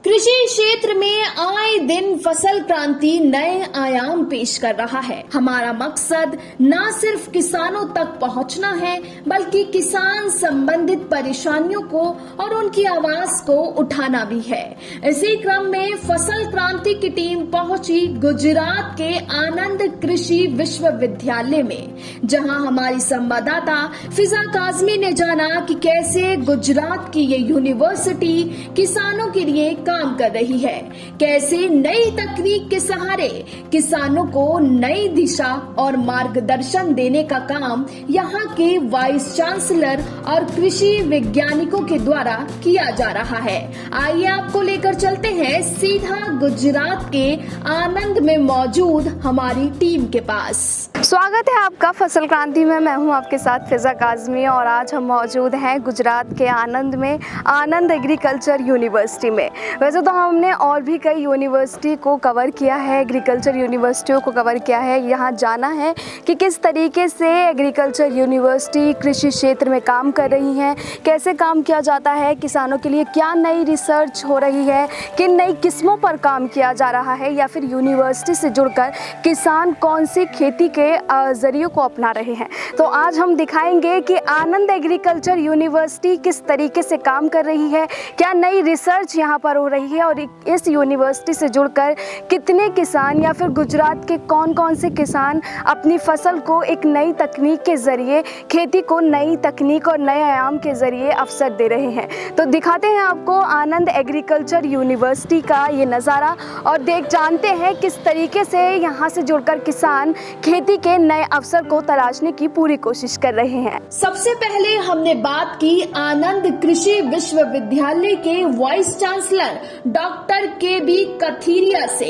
कृषि क्षेत्र में आए दिन फसल क्रांति नए आयाम पेश कर रहा है। हमारा मकसद न सिर्फ किसानों तक पहुंचना है, बल्कि किसान संबंधित परेशानियों को और उनकी आवाज को उठाना भी है। इसी क्रम में फसल क्रांति की टीम पहुंची गुजरात के आनंद कृषि विश्वविद्यालय में, जहां हमारी संवाददाता फिजा काजमी ने जाना कि कैसे गुजरात की ये यूनिवर्सिटी किसानों के लिए काम कर रही है, कैसे नई तकनीक के सहारे किसानों को नई दिशा और मार्गदर्शन देने का काम यहाँ के वाइस चांसलर और कृषि वैज्ञानिकों के द्वारा किया जा रहा है। आइए आपको लेकर चलते हैं सीधा गुजरात के आनंद में मौजूद हमारी टीम के पास। स्वागत है आपका फसल क्रांति में। मैं हूं आपके साथ फिजा काजमी और आज हम मौजूद हैं गुजरात के आनंद में, आनंद एग्रीकल्चर यूनिवर्सिटी में। वैसे तो हमने और भी कई यूनिवर्सिटी को कवर किया है, एग्रीकल्चर यूनिवर्सिटियों को कवर किया है। यहाँ जाना है कि किस तरीके से एग्रीकल्चर यूनिवर्सिटी कृषि क्षेत्र में काम कर रही हैं, कैसे काम किया जाता है, किसानों के लिए क्या नई रिसर्च हो रही है, किन नई किस्मों पर काम किया जा रहा है, या फिर यूनिवर्सिटी से जुड़कर किसान कौन सी खेती के जरियों को अपना रहे हैं। तो आज हम दिखाएंगे कि आनंद एग्रीकल्चर यूनिवर्सिटी किस तरीके से काम कर रही है, क्या नई रिसर्च यहाँ पर हो रही है और इस यूनिवर्सिटी से जुड़कर कितने किसान या फिर गुजरात के कौन कौन से किसान अपनी फसल को एक नई तकनीक के जरिए, खेती को नई तकनीक और नए आयाम के जरिए अवसर दे रहे हैं। तो दिखाते हैं आपको आनंद एग्रीकल्चर यूनिवर्सिटी का ये नज़ारा और जानते हैं किस तरीके से यहाँ से जुड़कर किसान खेती के नए अवसर को तलाशने की पूरी कोशिश कर रहे हैं। सबसे पहले हमने बात की आनंद कृषि विश्वविद्यालय के vice chancellor doctor KB. Kathiria से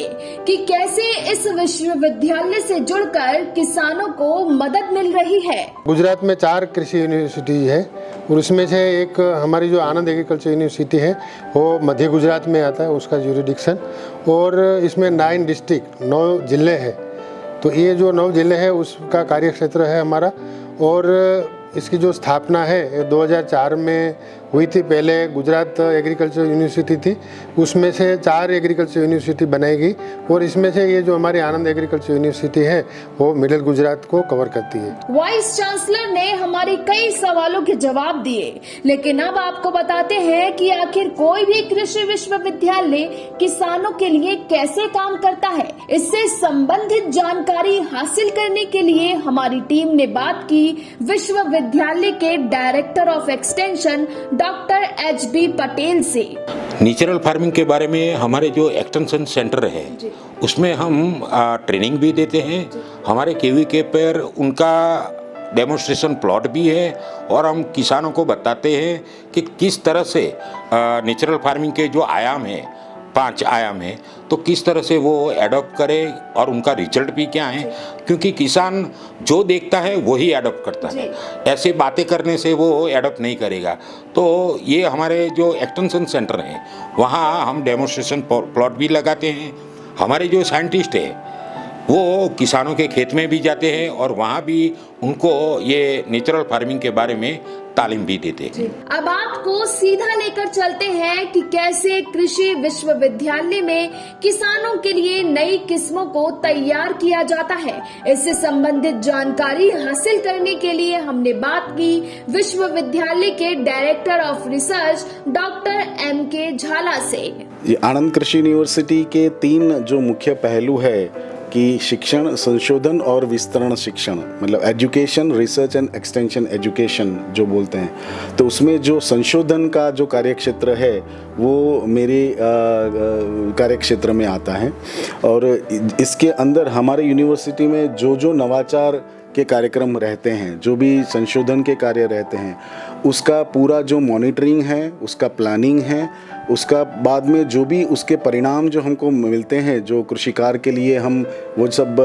कि कैसे इस विश्वविद्यालय से जुड़कर किसानों को मदद मिल रही है। गुजरात में 4 कृषि यूनिवर्सिटी है और उसमें से एक हमारी जो आनंद एग्रीकल्चर यूनिवर्सिटी है वो मध्य गुजरात में आता है, उसका ज्यूरिडिक्शन, और इसमें 9 डिस्ट्रिक्ट 9 जिले हैं। तो ये जो 9 जिले हैं उसका कार्य क्षेत्र है हमारा, और इसकी जो स्थापना है 2004 में हुई थी। पहले गुजरात एग्रीकल्चर यूनिवर्सिटी थी, उसमें से 4 एग्रीकल्चर यूनिवर्सिटी बनाई गई और इसमें से ये जो हमारी आनंद एग्रीकल्चर यूनिवर्सिटी है वो मिडिल गुजरात को कवर करती है। वाइस चांसलर ने हमारे कई सवालों के जवाब दिए, लेकिन अब आपको बताते हैं कि आखिर कोई भी कृषि विश्वविद्यालय किसानों के लिए कैसे काम करता है। इससे संबंधित जानकारी हासिल करने के लिए हमारी टीम ने बात की विश्वविद्यालय के director of extension doctor H B. Patel से। नेचुरल फार्मिंग के बारे में हमारे जो एक्सटेंशन सेंटर है उसमें हम ट्रेनिंग भी देते हैं। हमारे केवीके पर उनका डेमोन्स्ट्रेशन प्लॉट भी है और हम किसानों को बताते हैं कि किस तरह से नेचुरल फार्मिंग के जो आयाम हैं, 5 आयाम हैं, तो किस तरह से वो एडॉप्ट करे और उनका रिजल्ट भी क्या है, क्योंकि किसान जो देखता है वही एडॉप्ट करता है। ऐसे बातें करने से वो एडॉप्ट नहीं करेगा। तो ये हमारे जो एक्सटेंशन सेंटर हैं वहाँ हम डेमोन्स्ट्रेशन प्लॉट भी लगाते हैं। हमारे जो साइंटिस्ट हैं वो किसानों के खेत में भी जाते हैं और वहाँ भी उनको ये नेचुरल फार्मिंग के बारे में तालीम भी देते हैं। अब आपको सीधा लेकर चलते हैं कि कैसे कृषि विश्वविद्यालय में किसानों के लिए नई किस्मों को तैयार किया जाता है। इससे संबंधित जानकारी हासिल करने के लिए हमने बात की विश्वविद्यालय के director of research doctor M.K. झाला से। आनंद कृषि यूनिवर्सिटी के 3 जो मुख्य पहलू है कि शिक्षण, संशोधन और विस्तरण शिक्षण, मतलब education, research and extension education जो बोलते हैं, तो उसमें जो संशोधन का जो कार्यक्षेत्र है वो मेरे कार्यक्षेत्र में आता है। और इसके अंदर हमारे यूनिवर्सिटी में जो नवाचार के कार्यक्रम रहते हैं, जो भी संशोधन के कार्य रहते हैं, उसका पूरा जो मॉनिटरिंग है, उसका प्लानिंग है, उसका बाद में जो भी उसके परिणाम जो हमको मिलते हैं, जो कृषिकार के लिए हम वो सब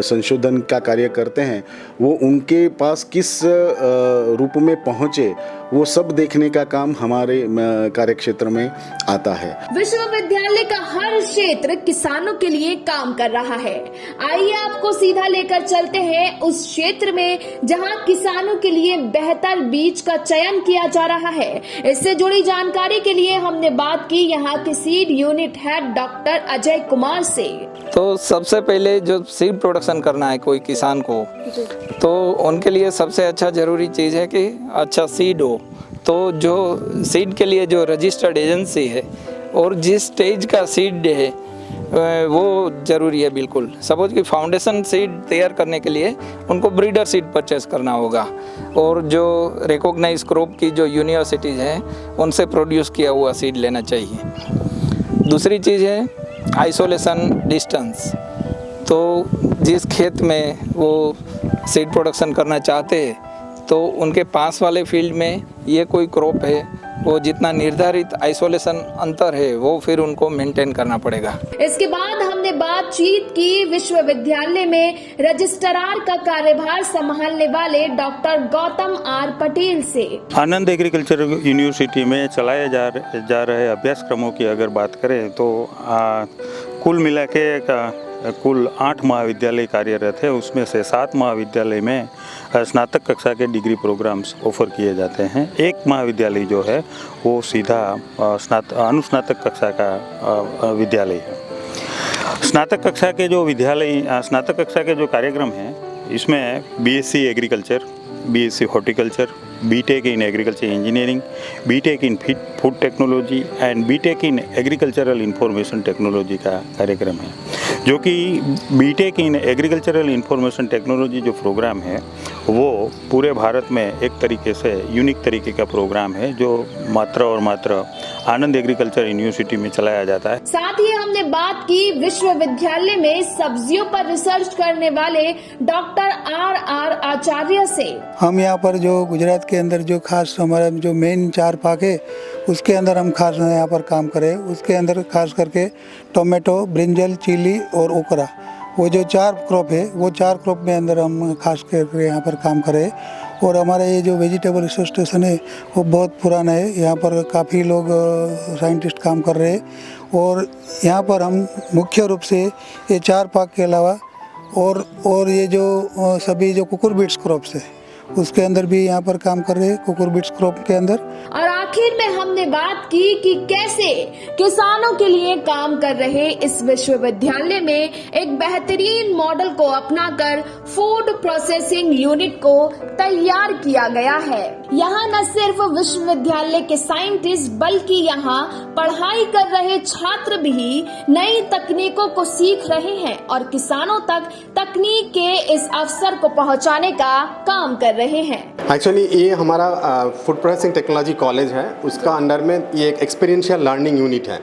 संशोधन का कार्य करते हैं, वो उनके पास किस रूप में पहुँचे, वो सब देखने का काम हमारे कार्यक्षेत्र में आता है। विश्वविद्यालय का हर क्षेत्र किसानों के लिए काम कर रहा है। आइए आपको सीधा लेकर चलते हैं उस क्षेत्र में जहां किसानों के लिए बेहतर बीज का चयन किया जा रहा है। इससे जुड़ी जानकारी के लिए हमने बात की यहाँ के seed unit head doctor Ajay Kumar से। तो सबसे पहले जो सीड प्रोडक्शन करना है कोई किसान को, तो उनके लिए सबसे अच्छा ज़रूरी चीज़ है कि अच्छा सीड हो। तो जो सीड के लिए जो रजिस्टर्ड एजेंसी है और जिस स्टेज का सीड है वो ज़रूरी है बिल्कुल। सपोज कि फाउंडेशन सीड तैयार करने के लिए उनको ब्रीडर सीड परचेस करना होगा और जो रिकॉग्नाइज क्रॉप की जो यूनिवर्सिटीज़ हैं उनसे प्रोड्यूस किया हुआ सीड लेना चाहिए। दूसरी चीज़ है आइसोलेशन डिस्टेंस। तो जिस खेत में वो सीड प्रोडक्शन करना चाहते हैं तो उनके पास वाले फील्ड में ये कोई क्रॉप है, वो जितना निर्धारित आइसोलेशन अंतर है वो फिर उनको मेंटेन करना पड़ेगा। इसके बाद हमने बातचीत की विश्वविद्यालय में रजिस्ट्रार का कार्यभार संभालने वाले डॉक्टर गौतम आर पटेल से। आनंद एग्रीकल्चर यूनिवर्सिटी में चलाए जा रहे अभ्यासक्रमों की अगर बात करें तो कुल मिला के कुल 8 महाविद्यालय कार्यरत है। उसमें से 7 महाविद्यालय में स्नातक कक्षा के डिग्री प्रोग्राम्स ऑफर किए जाते हैं। एक महाविद्यालय जो है वो सीधा अनुस्नातक कक्षा का विद्यालय है। स्नातक कक्षा के जो कार्यक्रम हैं इसमें BSc agriculture, BSc horticulture, BTech in agriculture engineering, BTech in food technology and BTech in agricultural information technology का कार्यक्रम है। जो कि BTech in agricultural information technology जो प्रोग्राम है वो पूरे भारत में एक तरीके से यूनिक तरीके का प्रोग्राम है जो मात्र आनंद एग्रीकल्चर यूनिवर्सिटी में चलाया जाता है। साथ ही हमने बात की विश्वविद्यालय में सब्जियों पर रिसर्च करने वाले डॉक्टर आर आचार्य से। हम यहाँ पर जो गुजरात के अंदर जो खास हमारा जो मेन 4 पाक है उसके अंदर हम खास यहाँ पर काम करें। उसके अंदर खास करके टोमेटो, ब्रिंजल, चिली और ओकरा, वो जो 4 क्रॉप है वो 4 क्रॉप में अंदर हम खास करके यहाँ पर काम करें। और हमारा ये जो वेजिटेबल रिसर्च स्टेशन है वो बहुत पुराना है। यहाँ पर काफ़ी लोग साइंटिस्ट काम कर रहे हैं और यहाँ पर हम मुख्य रूप से ये 4 पाक के अलावा और ये जो सभी जो कुकुरबिट्स क्रॉप्स है उसके अंदर भी यहाँ पर काम कर रहे हैं, कुकुरबिट्स क्रॉप के अंदर। और आखिर में हमने बात की कि कैसे किसानों के लिए काम कर रहे इस विश्वविद्यालय में एक बेहतरीन मॉडल को अपनाकर फूड प्रोसेसिंग यूनिट को तैयार किया गया है। यहाँ न सिर्फ विश्वविद्यालय के साइंटिस्ट बल्कि यहाँ पढ़ाई कर रहे छात्र भी नई तकनीकों को सीख रहे हैं और किसानों तक तकनीक के इस अवसर को पहुँचाने का काम कर रहे हैं। एक्चुअली ये हमारा फूड प्रोसेसिंग टेक्नोलॉजी कॉलेज है, उसका अंडर में ये एक एक्सपीरियंशियल लर्निंग यूनिट है।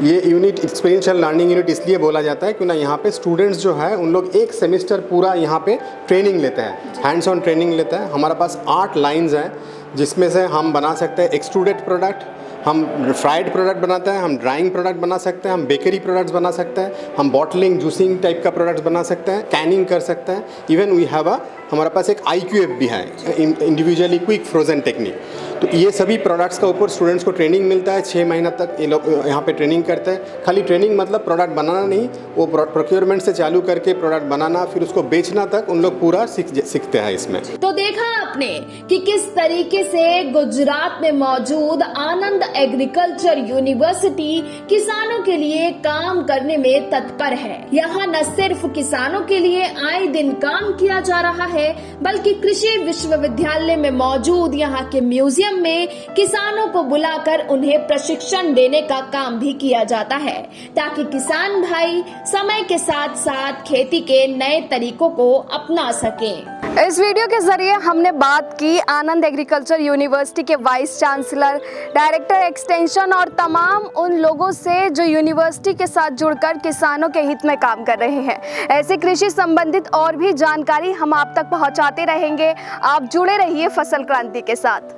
ये यूनिट एक्सपीरियंशियल लर्निंग यूनिट इसलिए बोला जाता है क्योंकि यहाँ पे स्टूडेंट्स जो है उन लोग एक सेमेस्टर पूरा यहाँ पे ट्रेनिंग लेते हैं, हैंड्स ऑन ट्रेनिंग लेते हैं। हमारे पास 8 लाइंस हैं जिसमें से हम बना सकते हैं एक्सट्रूडेड प्रोडक्ट, हम फ्राइड प्रोडक्ट बनाते हैं, हम ड्राइंग प्रोडक्ट बना सकते हैं, हम बेकरी प्रोडक्ट्स बना सकते हैं, हम बॉटलिंग जूसिंग टाइप का प्रोडक्ट्स बना सकते हैं, कैनिंग कर सकते हैं। इवन वी हैव हमारे पास एक IQF भी है, इंडिविजुअली क्विक फ्रोजन टेक्निक। तो ये सभी प्रोडक्ट्स का ऊपर स्टूडेंट्स को ट्रेनिंग मिलता है। 6 महीना तक ये लोग यहाँ पे ट्रेनिंग करते हैं। खाली ट्रेनिंग मतलब प्रोडक्ट बनाना नहीं, वो प्रोक्योरमेंट से चालू करके प्रोडक्ट बनाना फिर उसको बेचना तक उन लोग पूरा सीखते हैं इसमें। तो देखा आपने कि किस तरीके से गुजरात में मौजूद आनंद एग्रीकल्चर यूनिवर्सिटी किसानों के लिए काम करने में तत्पर है। यहाँ न सिर्फ किसानों के लिए आए दिन काम किया जा रहा है बल्कि कृषि विश्वविद्यालय में मौजूद यहाँ के म्यूजियम में किसानों को बुलाकर उन्हें प्रशिक्षण देने का काम भी किया जाता है ताकि किसान भाई समय के साथ साथ खेती के नए तरीकों को अपना सकें। इस वीडियो के जरिए हमने बात की आनंद एग्रीकल्चर यूनिवर्सिटी के वाइस चांसलर, डायरेक्टर एक्सटेंशन और तमाम उन लोगों से जो यूनिवर्सिटी के साथ जुड़कर किसानों के हित में काम कर रहे हैं। ऐसे कृषि संबंधित और भी जानकारी हम आप तक पहुंचाते रहेंगे। आप जुड़े रहिए फसल क्रांति के साथ।